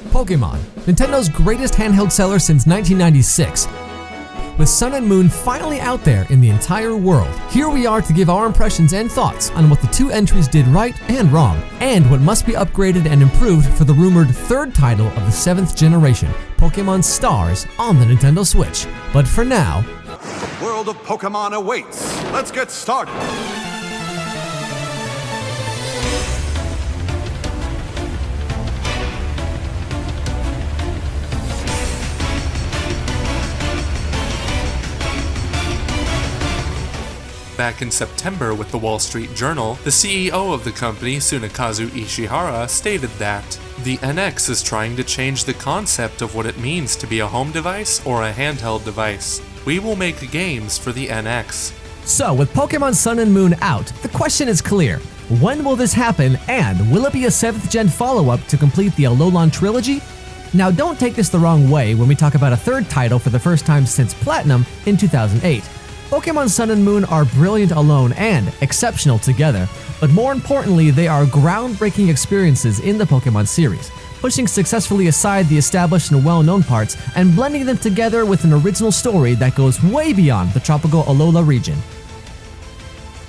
Pokémon, Nintendo's greatest handheld seller since 1996. With Sun and Moon finally out there in the entire world, here we are to give our impressions and thoughts on what the two entries did right and wrong, and what must be upgraded and improved for the rumored third title of the 7th generation, Pokémon Stars, on the Nintendo Switch. But for now, the world of Pokémon awaits. Let's get started. Back in September with the Wall Street Journal, the CEO of the company, Tsunekazu Ishihara, stated that the NX is trying to change the concept of what it means to be a home device or a handheld device. We will make games for the NX. So with Pokémon Sun and Moon out, the question is clear. When will this happen, and will it be a 7th gen follow-up to complete the Alolan trilogy? Now don't take this the wrong way when we talk about a third title for the first time since Platinum in 2008. Pokémon Sun and Moon are brilliant alone and exceptional together, but more importantly, they are groundbreaking experiences in the Pokémon series, pushing successfully aside the established and well-known parts and blending them together with an original story that goes way beyond the tropical Alola region.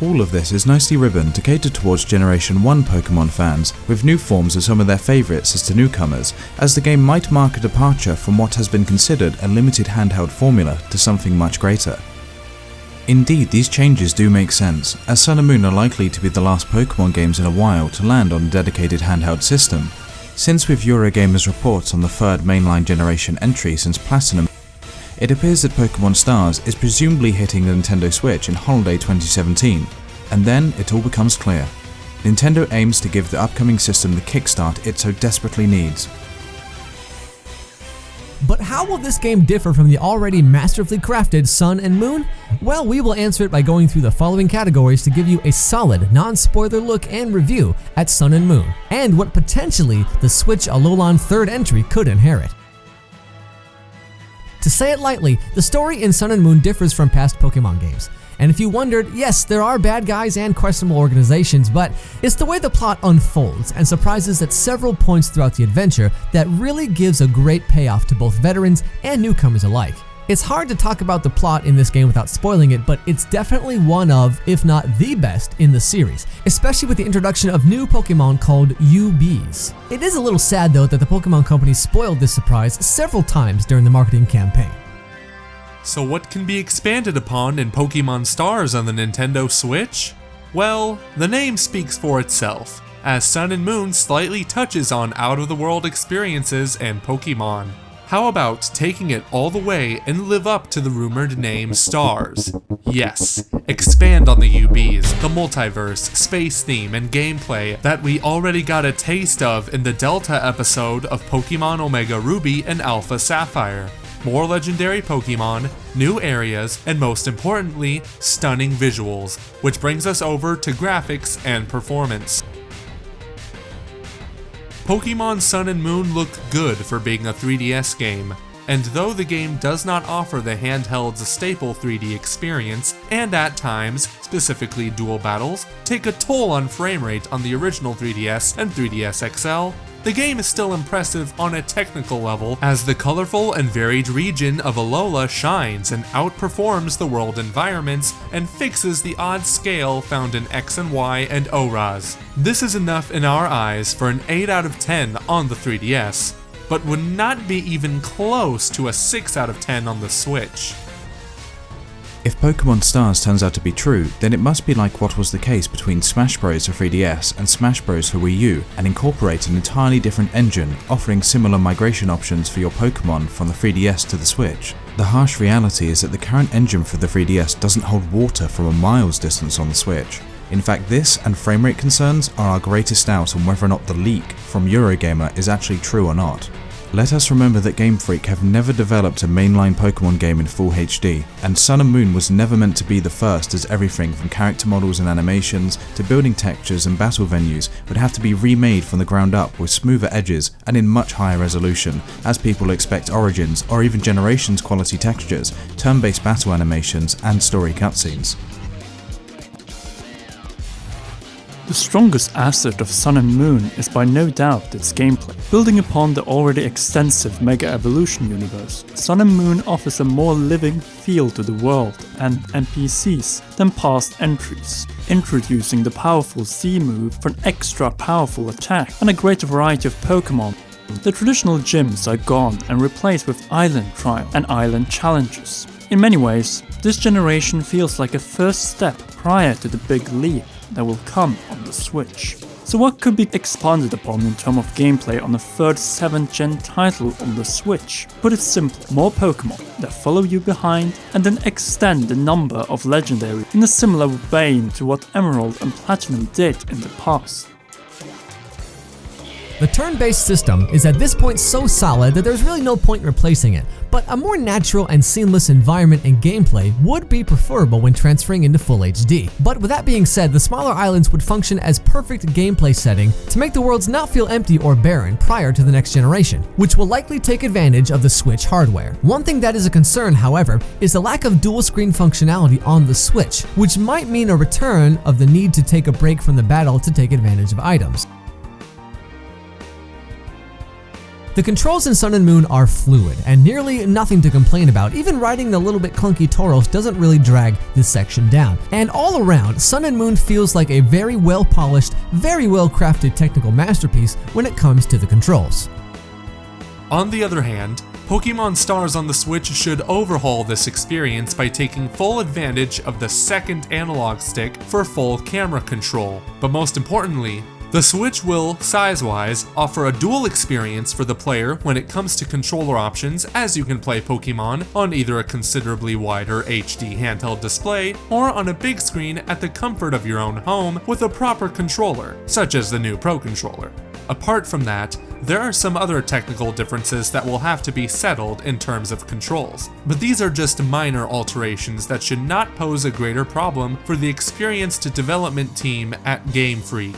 All of this is nicely ribboned to cater towards Generation 1 Pokémon fans, with new forms of some of their favourites as to newcomers, as the game might mark a departure from what has been considered a limited handheld formula to something much greater. Indeed, these changes do make sense, as Sun and Moon are likely to be the last Pokémon games in a while to land on a dedicated handheld system, since with Eurogamer's reports on the third mainline generation entry since Platinum, it appears that Pokémon Stars is presumably hitting the Nintendo Switch in holiday 2017, and then it all becomes clear. Nintendo aims to give the upcoming system the kickstart it so desperately needs. But how will this game differ from the already masterfully crafted Sun and Moon? Well, we will answer it by going through the following categories to give you a solid, non-spoiler look and review at Sun and Moon, and what potentially the Switch Alolan third entry could inherit. To say it lightly, the story in Sun and Moon differs from past Pokémon games. And if you wondered, yes, there are bad guys and questionable organizations, but it's the way the plot unfolds and surprises at several points throughout the adventure that really gives a great payoff to both veterans and newcomers alike. It's hard to talk about the plot in this game without spoiling it, but it's definitely one of, if not the best, in the series, especially with the introduction of new Pokemon called UBs. It is a little sad though that the Pokemon Company spoiled this surprise several times during the marketing campaign. So what can be expanded upon in Pokémon Stars on the Nintendo Switch? Well, the name speaks for itself, as Sun and Moon slightly touches on out-of-the-world experiences and Pokémon. How about taking it all the way and live up to the rumored name Stars? Yes, expand on the UBs, the multiverse, space theme, and gameplay that we already got a taste of in the Delta episode of Pokémon Omega Ruby and Alpha Sapphire. More legendary Pokémon, new areas, and most importantly, stunning visuals, which brings us over to graphics and performance. Pokémon Sun and Moon look good for being a 3DS game, and though the game does not offer the handheld's staple 3D experience, and at times, specifically dual battles, take a toll on frame rate on the original 3DS and 3DS XL, the game is still impressive on a technical level as the colorful and varied region of Alola shines and outperforms the world environments and fixes the odd scale found in X and Y and ORAS. This is enough in our eyes for an 8 out of 10 on the 3DS, but would not be even close to a 6 out of 10 on the Switch. If Pokémon Stars turns out to be true, then it must be like what was the case between Smash Bros for 3DS and Smash Bros for Wii U, and incorporate an entirely different engine, offering similar migration options for your Pokémon from the 3DS to the Switch. The harsh reality is that the current engine for the 3DS doesn't hold water from a mile's distance on the Switch. In fact, this and frame rate concerns are our greatest doubt on whether or not the leak from Eurogamer is actually true or not. Let us remember that Game Freak have never developed a mainline Pokémon game in full HD, and Sun and Moon was never meant to be the first, as everything from character models and animations to building textures and battle venues would have to be remade from the ground up with smoother edges and in much higher resolution, as people expect Origins or even Generations quality textures, turn-based battle animations and story cutscenes. The strongest asset of Sun and Moon is by no doubt its gameplay. Building upon the already extensive Mega Evolution universe, Sun and Moon offers a more living feel to the world and NPCs than past entries, introducing the powerful Z move for an extra powerful attack and a greater variety of Pokémon. The traditional gyms are gone and replaced with island trial and island challenges. In many ways, this generation feels like a first step prior to the big leap that will come on the Switch. So what could be expanded upon in terms of gameplay on the third 7th gen title on the Switch? Put it simply, more Pokémon that follow you behind and then extend the number of legendary in a similar vein to what Emerald and Platinum did in the past. The turn-based system is at this point so solid that there's really no point replacing it, but a more natural and seamless environment and gameplay would be preferable when transferring into Full HD. But with that being said, the smaller islands would function as perfect gameplay setting to make the worlds not feel empty or barren prior to the next generation, which will likely take advantage of the Switch hardware. One thing that is a concern, however, is the lack of dual screen functionality on the Switch, which might mean a return of the need to take a break from the battle to take advantage of items. The controls in Sun and Moon are fluid and nearly nothing to complain about. Even riding the little bit clunky Tauros doesn't really drag this section down. And all around, Sun and Moon feels like a very well polished, very well crafted technical masterpiece when it comes to the controls. On the other hand, Pokémon Stars on the Switch should overhaul this experience by taking full advantage of the second analog stick for full camera control. But most importantly, the Switch will, size-wise, offer a dual experience for the player when it comes to controller options, as you can play Pokémon on either a considerably wider HD handheld display or on a big screen at the comfort of your own home with a proper controller, such as the new Pro Controller. Apart from that, there are some other technical differences that will have to be settled in terms of controls, but these are just minor alterations that should not pose a greater problem for the experienced development team at Game Freak.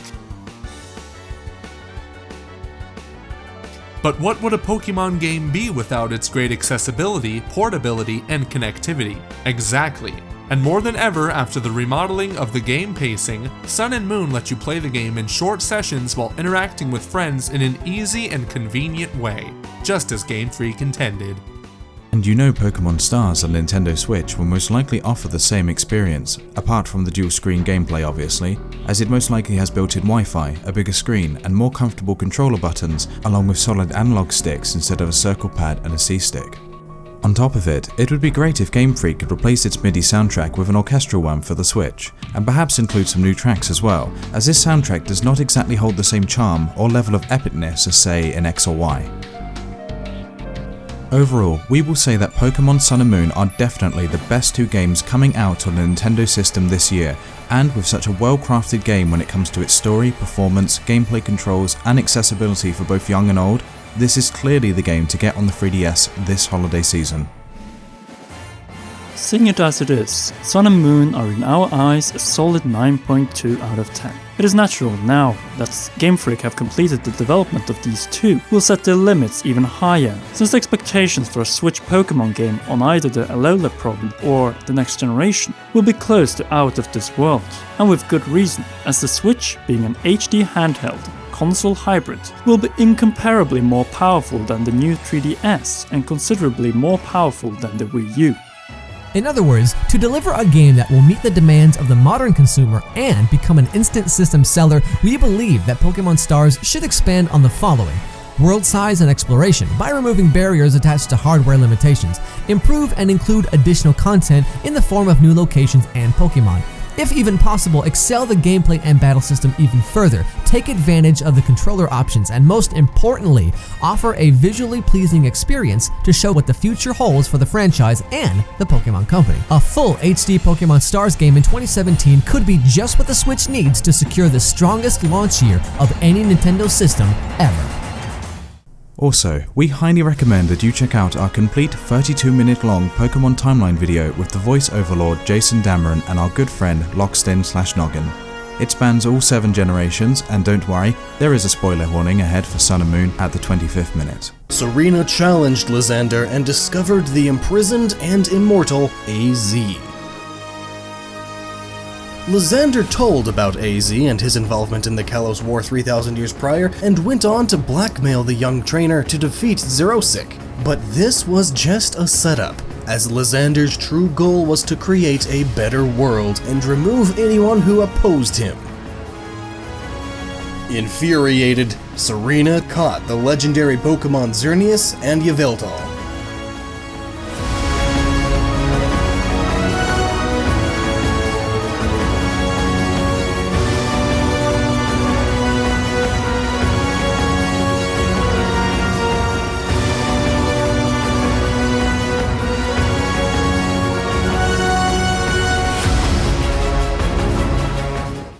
But what would a Pokemon game be without its great accessibility, portability, and connectivity? Exactly. And more than ever after the remodeling of the game pacing, Sun and Moon let you play the game in short sessions while interacting with friends in an easy and convenient way, just as Game Freak intended. And you know Pokémon Stars on Nintendo Switch will most likely offer the same experience, apart from the dual screen gameplay obviously, as it most likely has built-in Wi-Fi, a bigger screen, and more comfortable controller buttons, along with solid analog sticks instead of a circle pad and a C-stick. On top of it, it would be great if Game Freak could replace its MIDI soundtrack with an orchestral one for the Switch, and perhaps include some new tracks as well, as this soundtrack does not exactly hold the same charm or level of epicness as say in X or Y. Overall, we will say that Pokémon Sun and Moon are definitely the best two games coming out on the Nintendo system this year, and with such a well-crafted game when it comes to its story, performance, gameplay controls, and accessibility for both young and old, this is clearly the game to get on the 3DS this holiday season. Seeing it as it is, Sun and Moon are in our eyes a solid 9.2 out of 10. It is natural now that Game Freak have completed the development of these two will set their limits even higher, since the expectations for a Switch Pokémon game on either the Alola Problem or the next generation will be close to out of this world, and with good reason, as the Switch, being an HD handheld, console hybrid, will be incomparably more powerful than the new 3DS and considerably more powerful than the Wii U. In other words, to deliver a game that will meet the demands of the modern consumer and become an instant system seller, we believe that Pokémon Stars should expand on the following: world size and exploration by removing barriers attached to hardware limitations, improve and include additional content in the form of new locations and Pokémon. If even possible, excel the gameplay and battle system even further, take advantage of the controller options, and most importantly, offer a visually pleasing experience to show what the future holds for the franchise and the Pokémon Company. A full HD Pokémon Stars game in 2017 could be just what the Switch needs to secure the strongest launch year of any Nintendo system ever. Also, we highly recommend that you check out our complete 32-minute long Pokémon timeline video with the voice overlord Jason Dameron and our good friend Lockstin/Noggin. It spans all 7 generations, and don't worry, there is a spoiler warning ahead for Sun and Moon at the 25th minute. Serena challenged Lysander and discovered the imprisoned and immortal AZ. Lysander told about AZ and his involvement in the Kalos War 3,000 years prior, and went on to blackmail the young trainer to defeat Xerosic. But this was just a setup, as Lysander's true goal was to create a better world and remove anyone who opposed him. Infuriated, Serena caught the legendary Pokémon Xerneas and Yveltal.